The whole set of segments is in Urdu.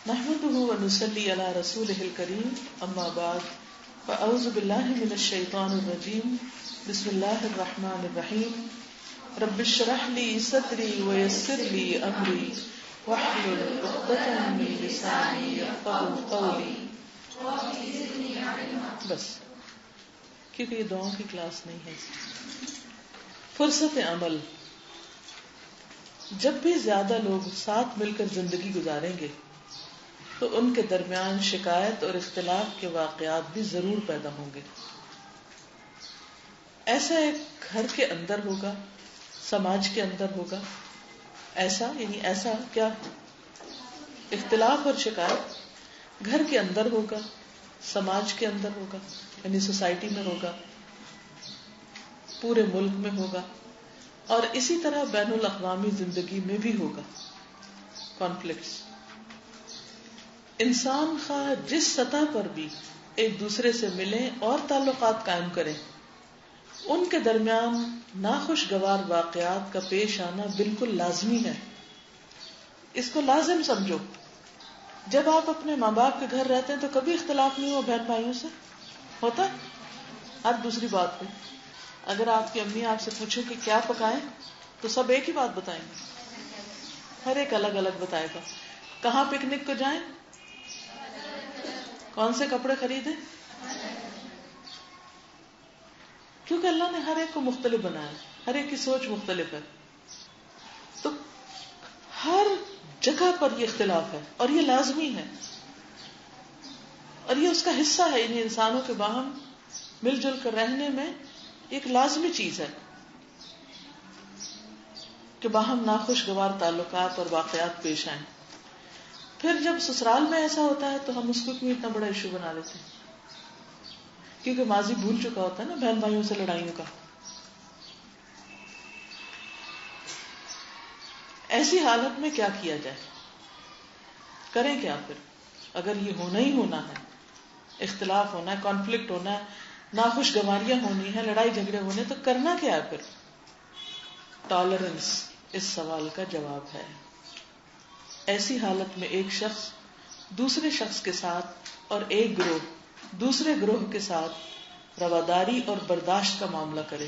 نحمده ونصلي على رسوله الكريم اما بعد فاعوذ بالله من الشيطان الرجيم بسم الله الرحمن الرحيم رب اشرح لي صدري ويسر لي امري واحلل عقدة من لساني يفقهوا قولي. بس کیونکہ یہ دعاؤں کی کلاس نہیں ہے. فرصت عمل. جب بھی زیادہ لوگ ساتھ مل کر زندگی گزاریں گے تو ان کے درمیان شکایت اور اختلاف کے واقعات بھی ضرور پیدا ہوں گے. ایسا ایک گھر کے اندر ہوگا، سماج کے اندر ہوگا. ایسا کیا؟ اختلاف اور شکایت گھر کے اندر ہوگا، سماج کے اندر ہوگا، یعنی سوسائٹی میں ہوگا، پورے ملک میں ہوگا، اور اسی طرح بین الاقوامی زندگی میں بھی ہوگا. کانفلکٹس. انسان خواہ جس سطح پر بھی ایک دوسرے سے ملیں اور تعلقات قائم کریں، ان کے درمیان ناخوشگوار واقعات کا پیش آنا بالکل لازمی ہے. اس کو لازم سمجھو. جب آپ اپنے ماں باپ کے گھر رہتے ہیں تو کبھی اختلاف نہیں ہو بہن بھائیوں سے؟ ہوتا؟ اب دوسری بات پہ، اگر آپ کی امی آپ سے پوچھیں کہ کیا پکائیں تو سب ایک ہی بات بتائیں گے؟ ہر ایک الگ الگ بتائے گا. کہاں پکنک کو جائیں، کون سے کپڑے خریدیں، کیونکہ اللہ نے ہر ایک کو مختلف بنایا، ہر ایک کی سوچ مختلف ہے. تو ہر جگہ پر یہ اختلاف ہے اور یہ لازمی ہے، اور یہ اس کا حصہ ہے. ان انسانوں کے باہم مل جل کر رہنے میں ایک لازمی چیز ہے کہ باہم ناخوشگوار تعلقات اور واقعات پیش آئیں. پھر جب سسرال میں ایسا ہوتا ہے تو ہم اس کو کیوں اتنا بڑا ایشو بنا لیتے ہیں؟ کیونکہ ماضی بھول چکا ہوتا ہے نا بہن بھائیوں سے لڑائیوں کا. ایسی حالت میں کیا کیا جائے؟ کریں کیا پھر؟ اگر یہ ہونا ہی ہونا ہے، اختلاف ہونا ہے، کانفلکٹ ہونا ہے، ناخوشگواریاں ہونی ہے، لڑائی جھگڑے ہونے، تو کرنا کیا ہے پھر؟ ٹالرنس اس سوال کا جواب ہے. ایسی حالت میں ایک شخص دوسرے شخص کے ساتھ اور ایک گروہ دوسرے گروہ کے ساتھ رواداری اور برداشت کا معاملہ کرے،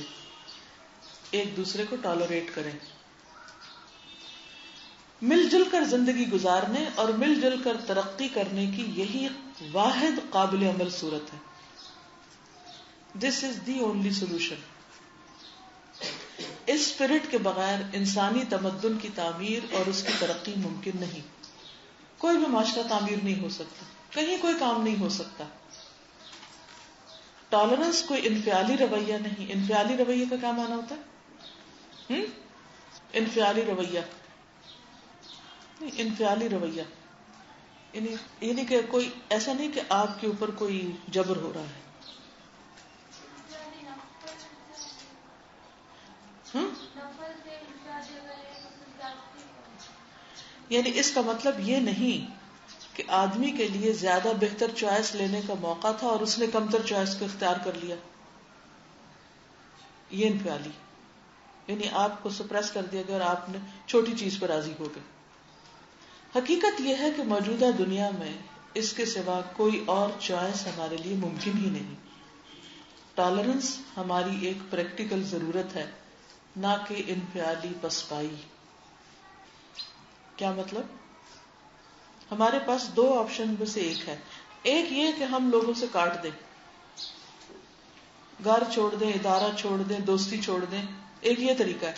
ایک دوسرے کو ٹالریٹ کریں. مل جل کر زندگی گزارنے اور مل جل کر ترقی کرنے کی یہی واحد قابل عمل صورت ہے. This is the only solution. اس اسپرٹ کے بغیر انسانی تمدن کی تعمیر اور اس کی ترقی ممکن نہیں. کوئی بھی معاشرہ تعمیر نہیں ہو سکتا، کہیں کوئی کام نہیں ہو سکتا. ٹالرنس کوئی انفعالی رویہ نہیں. انفعالی رویہ کا کیا معنی ہوتا ہے؟ انفعالی رویہ، انفعالی رویہ یعنی کہ کوئی ایسا نہیں کہ آپ کے اوپر کوئی جبر ہو رہا ہے. یعنی اس کا مطلب یہ نہیں کہ آدمی کے لیے زیادہ بہتر چوائس لینے کا موقع تھا اور اس نے کمتر چوائس کو اختیار کر لیا. یہ انفعالی، یعنی آپ کو سپریس کر دیا گیا اور آپ نے چھوٹی چیز پر راضی ہو گئے. حقیقت یہ ہے کہ موجودہ دنیا میں اس کے سوا کوئی اور چوائس ہمارے لیے ممکن ہی نہیں. ٹالرنس ہماری ایک پریکٹیکل ضرورت ہے، نہ کہ انفعالی پسپائی. کیا مطلب؟ ہمارے پاس دو آپشن میں سے ایک ہے. ایک یہ کہ ہم لوگوں سے کاٹ دیں، گھر چھوڑ دیں، ادارہ چھوڑ دیں، دوستی چھوڑ دیں. ایک یہ طریقہ ہے.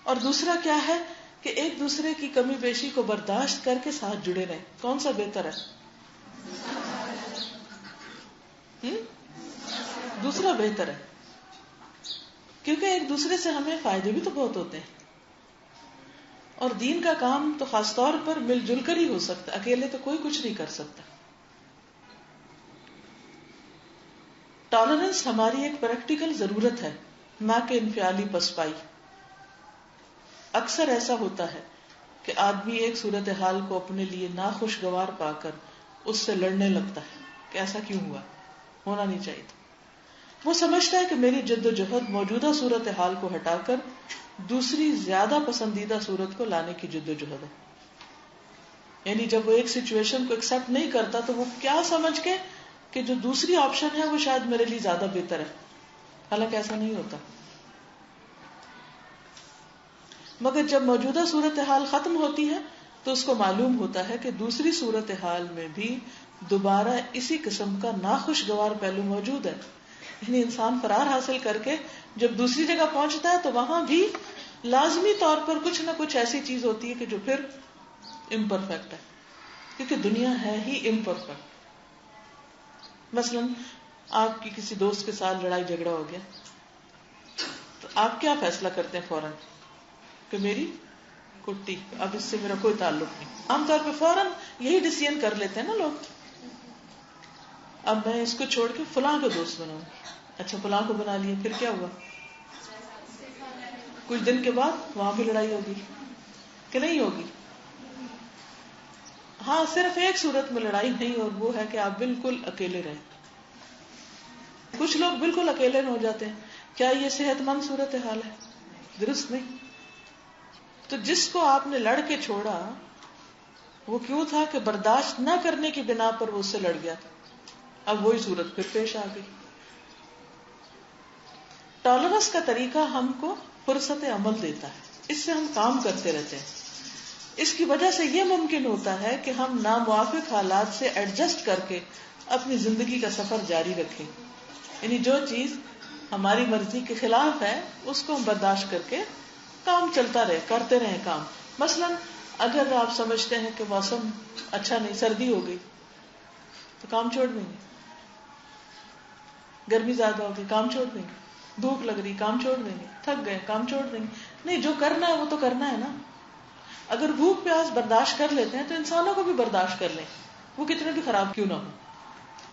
اور دوسرا کیا ہے کہ ایک دوسرے کی کمی بیشی کو برداشت کر کے ساتھ جڑے رہیں. کون سا بہتر ہے؟ دوسرا بہتر ہے، کیونکہ ایک دوسرے سے ہمیں فائدے بھی تو بہت ہوتے ہیں، اور دین کا کام تو خاص طور پر مل جل کر ہی ہو سکتا ہے. اکیلے تو کوئی کچھ نہیں کر سکتا. ٹالرنس ہماری ایک پریکٹیکل ضرورت ہے، نہ کہ انفعالی پسپائی. اکثر ایسا ہوتا ہے کہ آدمی ایک صورتحال کو اپنے لیے ناخوشگوار پا کر اس سے لڑنے لگتا ہے کہ ایسا کیوں ہوا، ہونا نہیں چاہیے تھا. وہ سمجھتا ہے کہ میری جد و جہد موجودہ صورتحال کو ہٹا کر دوسری زیادہ پسندیدہ صورت کو لانے کی جد و جہد ہے. یعنی جب وہ ایک سچویشن کو ایکسپٹ نہیں کرتا تو وہ کیا سمجھ کے کہ جو دوسری آپشن ہے وہ شاید میرے لیے زیادہ بہتر ہے، حالانکہ ایسا نہیں ہوتا. مگر جب موجودہ صورتحال ختم ہوتی ہے تو اس کو معلوم ہوتا ہے کہ دوسری صورتحال میں بھی دوبارہ اسی قسم کا ناخوشگوار پہلو موجود ہے. یعنی انسان فرار حاصل کر کے جب دوسری جگہ پہنچتا ہے تو وہاں بھی لازمی طور پر کچھ نہ کچھ ایسی چیز ہوتی ہے کہ جو پھر امپرفیکٹ ہے، کیونکہ دنیا ہے ہی امپرفیکٹ. مثلا آپ کی کسی دوست کے ساتھ لڑائی جھگڑا ہو گیا تو آپ کیا فیصلہ کرتے ہیں فوراً کہ میری کٹی، اب اس سے میرا کوئی تعلق نہیں. عام طور پہ فوراً یہی ڈیسیژن کر لیتے ہیں نا لوگ، اب میں اس کو چھوڑ کے فلاں کو دوست بناؤں. اچھا فلاں کو بنا لیا، پھر کیا ہوا؟ کچھ دن کے بعد وہاں بھی لڑائی ہوگی کہ نہیں ہوگی؟ ہاں صرف ایک صورت میں لڑائی نہیں، اور وہ ہے کہ آپ بالکل اکیلے رہیں. کچھ لوگ بالکل اکیلے ہو جاتے ہیں. کیا یہ صحت مند صورت حال ہے؟ درست نہیں. تو جس کو آپ نے لڑ کے چھوڑا وہ کیوں تھا کہ برداشت نہ کرنے کی بنا پر وہ اس سے لڑ گیا تھا. اب وہی صورت پھر پیش آ گئی. ٹالرنس کا طریقہ ہم کو فرصت عمل دیتا ہے، اس سے ہم کام کرتے رہتے ہیں. اس کی وجہ سے یہ ممکن ہوتا ہے کہ ہم ناموافق حالات سے ایڈجسٹ کر کے اپنی زندگی کا سفر جاری رکھیں. یعنی جو چیز ہماری مرضی کے خلاف ہے اس کو ہم برداشت کر کے کام چلتا رہے، کرتے رہیں کام. مثلا اگر آپ سمجھتے ہیں کہ موسم اچھا نہیں، سردی ہو گئی تو کام چھوڑ دیں گے. گرمی زیادہ ہوگی کام چھوڑ دیں گے. بھوک لگ رہی کام چھوڑ دیں گے. تھک گئے کام چھوڑ دیں گے. نہیں، جو کرنا ہے وہ تو کرنا ہے نا. اگر بھوک پیاس برداشت کر لیتے ہیں تو انسانوں کو بھی برداشت کر لیں، وہ کتنے بھی خراب کیوں نہ ہو.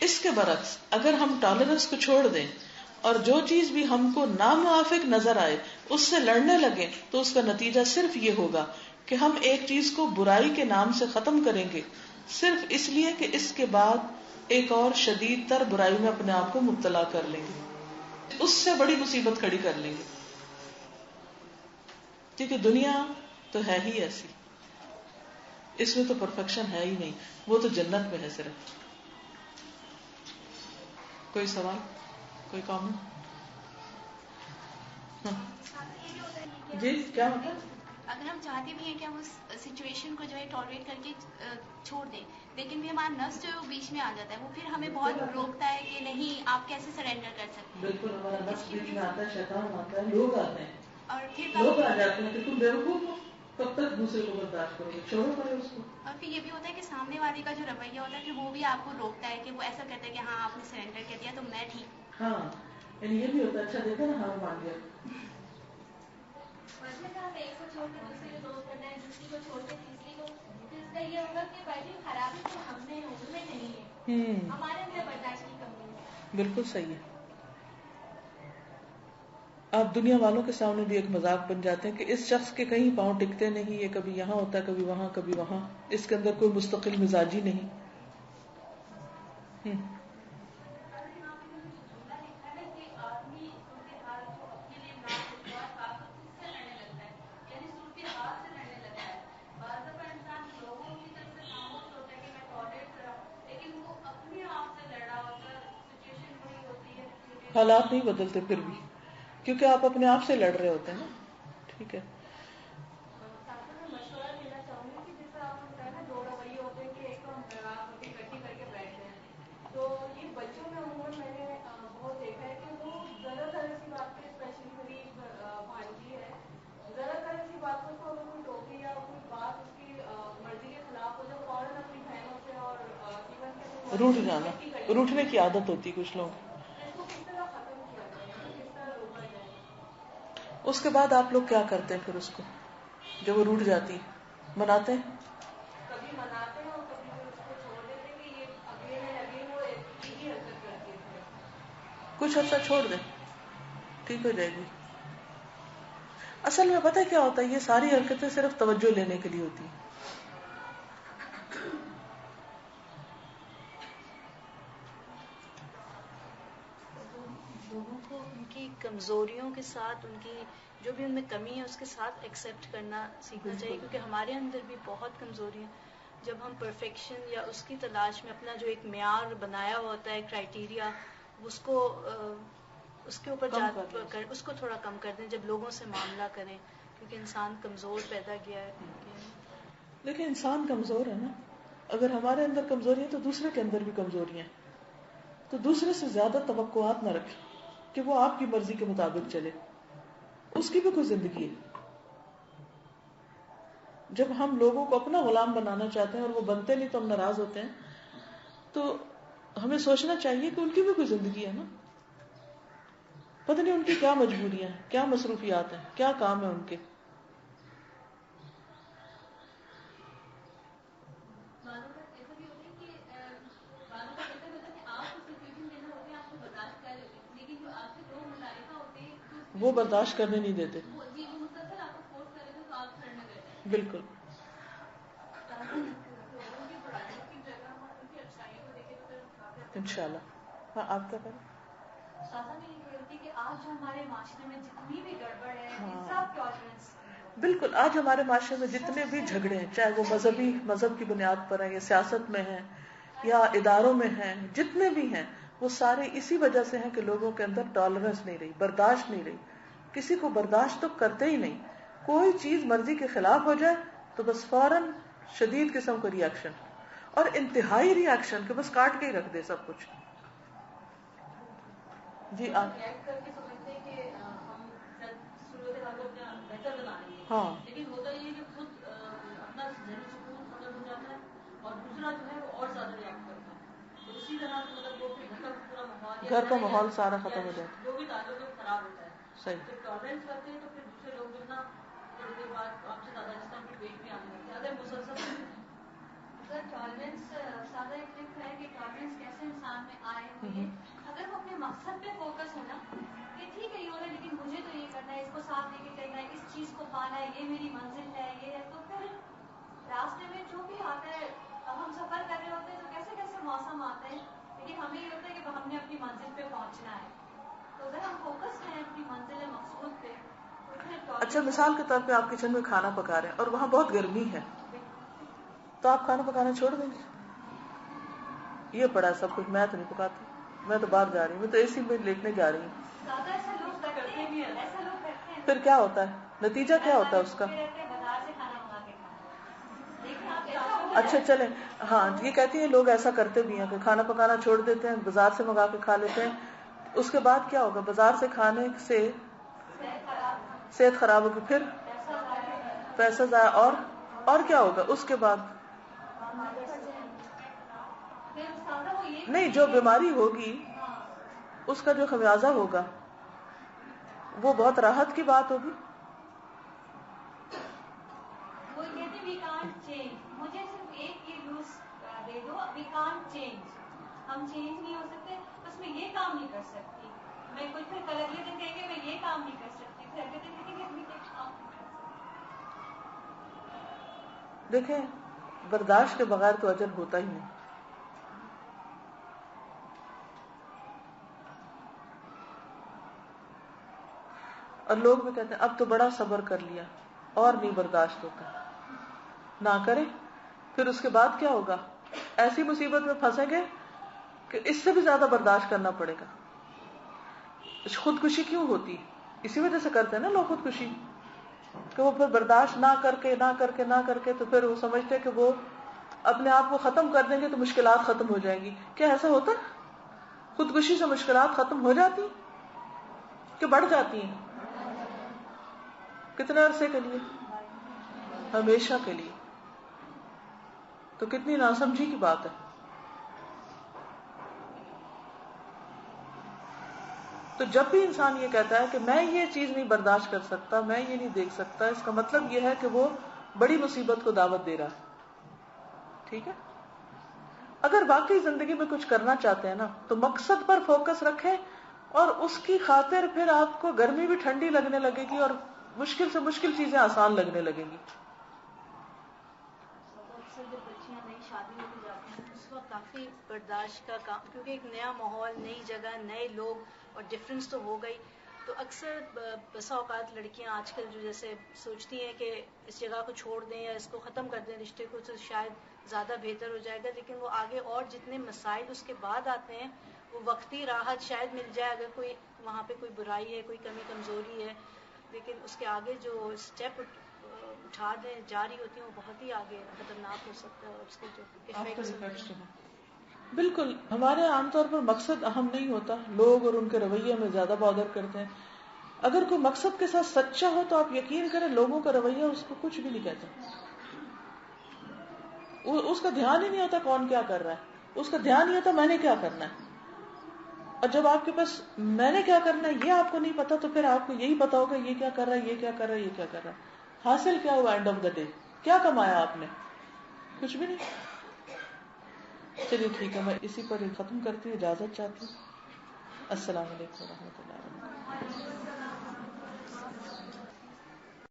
اس کے برعکس اگر ہم ٹالرنس کو چھوڑ دیں اور جو چیز بھی ہم کو ناموافق نظر آئے اس سے لڑنے لگے تو اس کا نتیجہ صرف یہ ہوگا کہ ہم ایک چیز کو برائی کے نام سے ختم کریں گے، صرف اس لیے کہ اس کے بعد ایک اور شدید تر برائی میں اپنے آپ کو مبتلا کر لیں گے، اس سے بڑی مصیبت کھڑی کر لیں گے. کیونکہ دنیا تو ہے ہی ایسی، اس میں تو پرفیکشن ہے ہی نہیں، وہ تو جنت میں ہے. صرف کوئی سوال، کوئی کامنٹ؟ جی کیا مطلب؟ اگر ہم چاہتے بھی ہیں کہ ہم اس سچویشن کو جو ہے ٹالریٹ کر کے چھوڑ دیں، لیکن بھی ہمارا نفس جو ہے وہ بیچ میں آ جاتا ہے، وہ پھر ہمیں بہت روکتا ہے کہ نہیں آپ کیسے سرینڈر کر سکتے ہیں. بالکل ہمارا نفس بیچ میں آتا ہے، شیطان آتا ہے، لوگ آتے ہیں اور پھر لوگ آ جاتے ہیں کہ تم بیوقوف ہو، کب تک دوسرے کو برداشت کرو گے، چھوڑو پڑے اس کو. اور پھر یہ بھی ہوتا ہے کہ سامنے والے کا جو رویہ ہوتا ہے پھر وہ بھی آپ کو روکتا ہے کہ وہ ایسا کہتا ہے کہ ہاں آپ نے سرینڈر کر دیا تو میں ٹھیک ہوں. ہاں یعنی یہ بھی ہوتا ہے، اچھا دیکھا نا ہار مان گیا. مطلب ہم ایک کو چھوڑ کے دوسری کو دوست کرنا ہے، دوسری کو چھوڑ کے تیسری کو، تو اس کا یہ ہوگا کہ بھائی خرابی تو ہم میں ہے، ان میں نہیں ہے، ہمارے اندر برداشت کی کمی ہے. بالکل صحیح ہے. آپ دنیا والوں کے سامنے بھی ایک مذاق بن جاتے ہیں کہ اس شخص کے کہیں پاؤں ٹکتے نہیں، یہ کبھی یہاں ہوتا ہے کبھی وہاں کبھی وہاں، اس کے اندر کوئی مستقل مزاجی نہیں. حالات نہیں بدلتے پھر بھی، کیونکہ آپ اپنے آپ سے لڑ رہے ہوتے ہیں نا. ٹھیک ہے. میں مشورہ دینا چاہوں گی کہ جس طرح آپ نے بتایا نا دو رویے ہوتے ہیں کہ ایک تو ہم آپ اپنی اکٹھی کر کے بیٹھتے ہیں، تو یہ بچوں میں عموماً میں نے بہت دیکھا ہے کہ وہ ذرا ذرا سی بات پہ، اسپیشلی میری بھانجی ہے، ذرا ذرا سی بات کو اس کو اگر کوئی ٹوکی یا کوئی بات اس کی مرضی کے خلاف ہو جائے فوراً اپنی بہنوں سے اور ایون کہ اپنی روٹھ والدہ سے جانا، اکٹھی کر لیتی روٹھنے ہے. کی عادت ہوتی کچھ لوگ. تو اس کو کس طرح ختم کیا جائے، اس کو کس طرح روکا جائے؟ اس کے بعد آپ لوگ کیا کرتے ہیں پھر اس کو جب وہ روٹھ جاتی؟ مناتے ہیں؟ کبھی مناتے ہیں اور کبھی پھر اس کو چھوڑ دیتے ہیں کہ یہ اگین اینڈ اگین وہ ایک ہی حرکت کرتی ہے. پھر کچھ عرصہ چھوڑ دیں، ٹھیک ہو جائے گی. اصل میں پتہ کیا ہوتا ہے، یہ ساری حرکتیں صرف توجہ لینے کے لیے ہوتی ہیں. لوگوں کو ان کی کمزوریوں کے ساتھ، ان کی جو بھی ان میں کمی ہے اس کے ساتھ ایکسیپٹ کرنا سیکھنا چاہیے، کیونکہ ہمارے اندر بھی بہت کمزوری ہیں جب ہم پرفیکشن یا اس کی تلاش میں اپنا جو ایک معیار بنایا ہوا ہوتا ہے کرائٹیریا اس کو اس کے اوپر اس کو تھوڑا کم کر دیں جب لوگوں سے معاملہ کریں، کیونکہ انسان کمزور پیدا کیا ہے. لیکن انسان کمزور ہے نا، اگر ہمارے اندر کمزوری ہے تو دوسرے کے اندر بھی کمزوریاں ہیں، تو دوسرے سے زیادہ توقعات نہ رکھیں کہ وہ آپ کی مرضی کے مطابق چلے، اس کی بھی کوئی زندگی ہے. جب ہم لوگوں کو اپنا غلام بنانا چاہتے ہیں اور وہ بنتے نہیں تو ہم ناراض ہوتے ہیں، تو ہمیں سوچنا چاہیے کہ ان کی بھی کوئی زندگی ہے نا، پتہ نہیں ان کی کیا مجبوریاں ہیں، کیا مصروفیات ہیں، کیا کام ہے ان کے. وہ برداشت کرنے نہیں دیتے. بالکل. انشاءاللہ. ہاں آپ کیا کریں؟ سادہ میں یہ کہہ رہی کہ آج جو ہمارے معاشرے میں جتنی بھی گڑبڑ ہے سب ٹالرنس. بالکل. آج ہمارے معاشرے میں جتنے بھی جھگڑے ہیں، چاہے وہ مذہب کی بنیاد پر ہیں یا سیاست میں ہیں یا اداروں میں ہیں، جتنے بھی ہیں وہ سارے اسی وجہ سے ہیں کہ لوگوں کے اندر ٹالرنس نہیں رہی، برداشت نہیں رہی. کسی کو برداشت تو کرتے ہی نہیں. کوئی چیز مرضی کے خلاف ہو جائے تو بس فوراً شدید قسم کا ری ایکشن، اور انتہائی ری ایکشن کہ بس کاٹ کے ہی رکھ دے سب کچھ. جی آپ کر کے سمجھتے ہیں کہ ہم صورت حال کو اپنا بہتر بنا رہے ہیں. ہاں، لیکن ہوتا یہ ہے کہ خود اپنا ذہنی سکون ختم ہو جاتا ہے اور دوسرا جو ہے وہ اور زیادہ ریئیکٹ کرتا ہے. تو اسی طرح سے مطلب وہ پھر گھر کا پورا ماحول، گھر کا ماحول سارا ختم ہو جاتا ہے. جو بھی تعلق ہے خراب ہوتا ہے. صحیح. جب ٹالرنس کرتے ہیں تو پھر دوسرے لوگ جو ہے نا تھوڑی دیر بعد آپ سے زیادہ جس طرح پیٹ بھی آنے لگتے ہیں اگر مسلسل. سر ٹالرنس سادہ ایک ٹپ ہے کہ ٹالرنس کیسے انسان میں آئے ہوئی ہے اگر وہ اپنے مقصد پہ فوکس ہونا کہ ٹھیک ہے یہ ہو رہا ہے لیکن مجھے تو یہ کرنا ہے، اس کو ساتھ لے کے چلنا ہے، اس چیز کو پانا ہے، یہ میری منزل ہے، یہ ہے. تو پھر راستے میں جو بھی آتا ہے، اب ہم سفر کر رہے ہوتے ہیں تو کیسے کیسے موسم آتے ہیں لیکن ہمیں یہ ہوتا ہے کہ ہم نے اپنی منزل پہ پہنچنا ہے. تو اگر ہم فوکس ہیں اپنی منزل مقصود پہ تو پھر اچھا مثال کے طور پہ آپ کچن میں کھانا پکا رہے ہیں اور وہاں بہت گرمی ہے، تو آپ کھانا پکانا چھوڑ دیں گے؟ یہ پڑا سب کچھ، میں تو نہیں پکاتی، میں تو باہر جا رہی ہوں، میں تو اے سی میں لیٹنے جا رہی ہوں. ایسا لوگ کرتے بھی ہیں، ایسا لوگ کرتے ہیں. پھر کیا ہوتا ہے؟ نتیجہ کیا ہوتا ہے اس کا؟ بازار سے کھانا منگا کے اچھا چلیں، ہاں یہ کہتی ہیں لوگ ایسا کرتے بھی ہیں کہ کھانا پکانا چھوڑ دیتے ہیں، بازار سے منگا کے کھا لیتے ہیں. اس کے بعد کیا ہوگا؟ بازار سے کھانے سے صحت خراب ہوگی، پھر پیسہ ضائع، اور کیا ہوگا اس کے بعد؟ نہیں، جو بیماری ہوگی اس کا جو خمیازہ ہوگا وہ بہت راحت کی بات ہوگی. وہ کہتے وی کانٹ چینج، مجھے صرف ایک یہ روز دے دو، وی کانٹ چینج، ہم چینج نہیں ہو سکتے، بس میں یہ کام نہیں کر سکتی. میں کچھ پھر کل اگلے دن کہیں گے میں یہ کام نہیں کر سکتی، پھر اگلے دن کہیں گے میں یہ کام نہیں کر سکتی. دیکھیں برداشت کے بغیر تو اجر ہوتا ہی نہیں. اور لوگ بھی کہتے ہیں اب تو بڑا صبر کر لیا اور نہیں برداشت ہوتا. نہ کریں، پھر اس کے بعد کیا ہوگا؟ ایسی مصیبت میں پھنسیں گے کہ اس سے بھی زیادہ برداشت کرنا پڑے گا. خودکشی کیوں ہوتی؟ اسی وجہ سے کرتے ہیں نا لوگ خودکشی، کہ وہ پھر برداشت نہ کر کے تو پھر وہ سمجھتے کہ وہ اپنے آپ کو ختم کر دیں گے تو مشکلات ختم ہو جائیں گی. کیا ایسا ہوتا ہے؟ خودکشی سے مشکلات ختم ہو جاتی کہ بڑھ جاتی ہیں؟ کتنے عرصے کے لیے؟ ہمیشہ کے لیے. تو کتنی ناسمجھی کی بات ہے. تو جب بھی انسان یہ کہتا ہے کہ میں یہ چیز نہیں برداشت کر سکتا، میں یہ نہیں دیکھ سکتا، اس کا مطلب یہ ہے کہ وہ بڑی مصیبت کو دعوت دے رہا ہے. ٹھیک ہے؟ اگر واقعی زندگی میں کچھ کرنا چاہتے ہیں نا تو مقصد پر فوکس رکھیں، اور اس کی خاطر پھر آپ کو گرمی بھی ٹھنڈی لگنے لگے گی اور مشکل سے مشکل چیزیں آسان لگنے لگیں گی. اکثر جب بچیاں نئی شادی ہو کے جاتی ہیں اس وقت کافی برداشت کا کام، کیونکہ ایک نیا ماحول، نئی جگہ، نئے لوگ اور ڈفرینس تو ہو گئی. تو اکثر بسا اوقات لڑکیاں آج کل جو جیسے سوچتی ہیں کہ اس جگہ کو چھوڑ دیں یا اس کو ختم کر دیں رشتے کو، تو شاید زیادہ بہتر ہو جائے گا، لیکن وہ آگے اور جتنے مسائل اس کے بعد آتے ہیں وہ وقتی راحت شاید مل جائے اگر کوئی وہاں پہ کوئی برائی ہے، کوئی کمی کمزوری ہے، لیکن اس کے آگے جو اسٹیپ اٹھا دیں جا رہی ہوتی ہیں وہ بہت ہی آگے خطرناک ہو سکتا ہے، اور اس کے جو ایفیکٹس بالکل ہمارے عام طور پر مقصد اہم نہیں ہوتا، لوگ اور ان کے رویے میں زیادہ بادر کرتے ہیں. اگر کوئی مقصد کے ساتھ سچا ہو تو آپ یقین کریں لوگوں کا رویہ اس کو کچھ بھی نہیں کہتا، اس کا دھیان ہی نہیں ہوتا کون کیا کر رہا ہے، اس کا دھیان یہ ہوتا میں نے کیا کرنا ہے. اور جب آپ کے پاس میں نے کیا کرنا ہے یہ آپ کو نہیں پتا تو پھر آپ کو یہی پتا ہوگا یہ کیا کر رہا ہے، یہ کیا کر رہا ہے، یہ کیا کر رہا ہے. حاصل کیا ہوا اینڈ آف دا ڈے؟ کیا کمایا آپ نے؟ کچھ بھی نہیں. چلیے ٹھیک ہے، میں اسی پر ختم کرتی ہوں، اجازت چاہتی ہوں. السلام علیکم و رحمۃ اللہ وبرکاتہ.